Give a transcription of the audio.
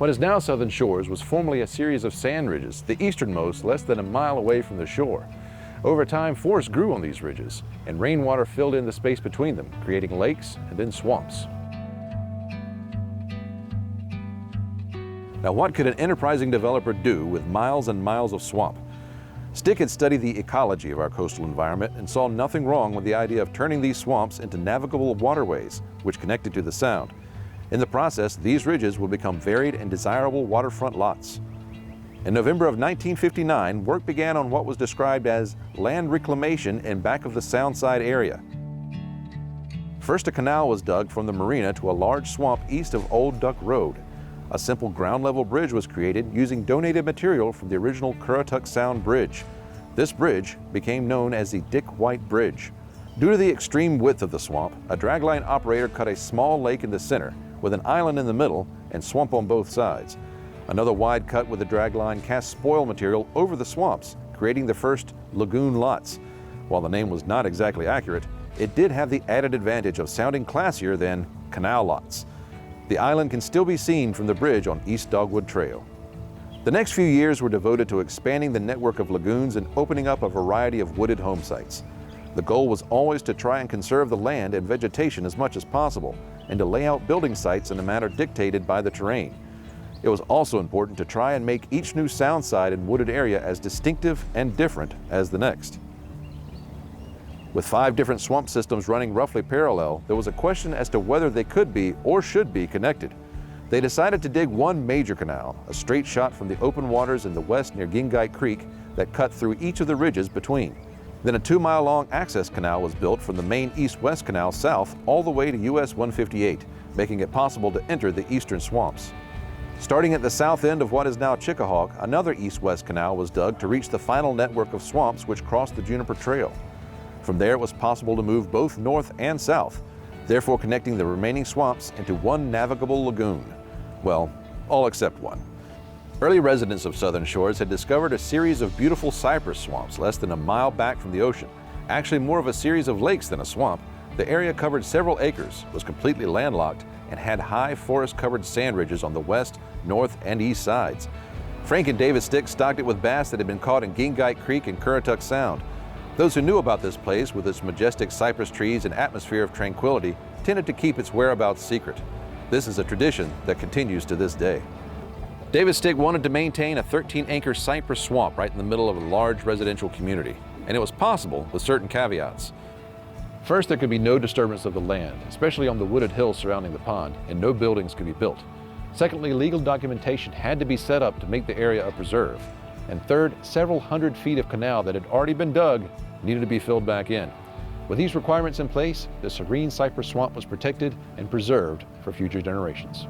What is now Southern Shores was formerly a series of sand ridges, the easternmost less than a mile away from the shore. Over time, forests grew on these ridges, and rainwater filled in the space between them, creating lakes and then swamps. Now, what could an enterprising developer do with miles and miles of swamp? Stick had studied the ecology of our coastal environment and saw nothing wrong with the idea of turning these swamps into navigable waterways, which connected to the Sound. In the process, these ridges would become varied and desirable waterfront lots. In November of 1959, work began on what was described as land reclamation in back of the Soundside area. First, a canal was dug from the marina to a large swamp east of Old Duck Road. A simple ground-level bridge was created using donated material from the original Currituck Sound Bridge. This bridge became known as the Dick White Bridge. Due to the extreme width of the swamp, a dragline operator cut a small lake in the center with an island in the middle and swamp on both sides. Another wide cut with a dragline cast spoil material over the swamps, creating the first lagoon lots. While the name was not exactly accurate, it did have the added advantage of sounding classier than canal lots. The island can still be seen from the bridge on East Dogwood Trail. The next few years were devoted to expanding the network of lagoons and opening up a variety of wooded home sites. The goal was always to try and conserve the land and vegetation as much as possible, and to lay out building sites in a manner dictated by the terrain. It was also important to try and make each new sound site and wooded area as distinctive and different as the next. With 5 different swamp systems running roughly parallel, there was a question as to whether they could be or should be connected. They decided to dig one major canal, a straight shot from the open waters in the west near Gingite Creek that cut through each of the ridges between. Then a 2-mile-long access canal was built from the main east-west canal south all the way to US 158, making it possible to enter the eastern swamps. Starting at the south end of what is now Chickahawk, another east-west canal was dug to reach the final network of swamps which crossed the Juniper Trail. From there, it was possible to move both north and south, therefore connecting the remaining swamps into one navigable lagoon. Well, all except one. Early residents of Southern Shores had discovered a series of beautiful cypress swamps less than a mile back from the ocean. Actually more of a series of lakes than a swamp. The area covered several acres, was completely landlocked, and had high forest-covered sand ridges on the west, north, and east sides. Frank and David Stick stocked it with bass that had been caught in Gingite Creek and Currituck Sound. Those who knew about this place with its majestic cypress trees and atmosphere of tranquility tended to keep its whereabouts secret. This is a tradition that continues to this day. David Stick wanted to maintain a 13-acre cypress swamp right in the middle of a large residential community, and it was possible with certain caveats. First, there could be no disturbance of the land, especially on the wooded hills surrounding the pond, and no buildings could be built. Secondly, legal documentation had to be set up to make the area a preserve. And third, several hundred feet of canal that had already been dug needed to be filled back in. With these requirements in place, the serene cypress swamp was protected and preserved for future generations.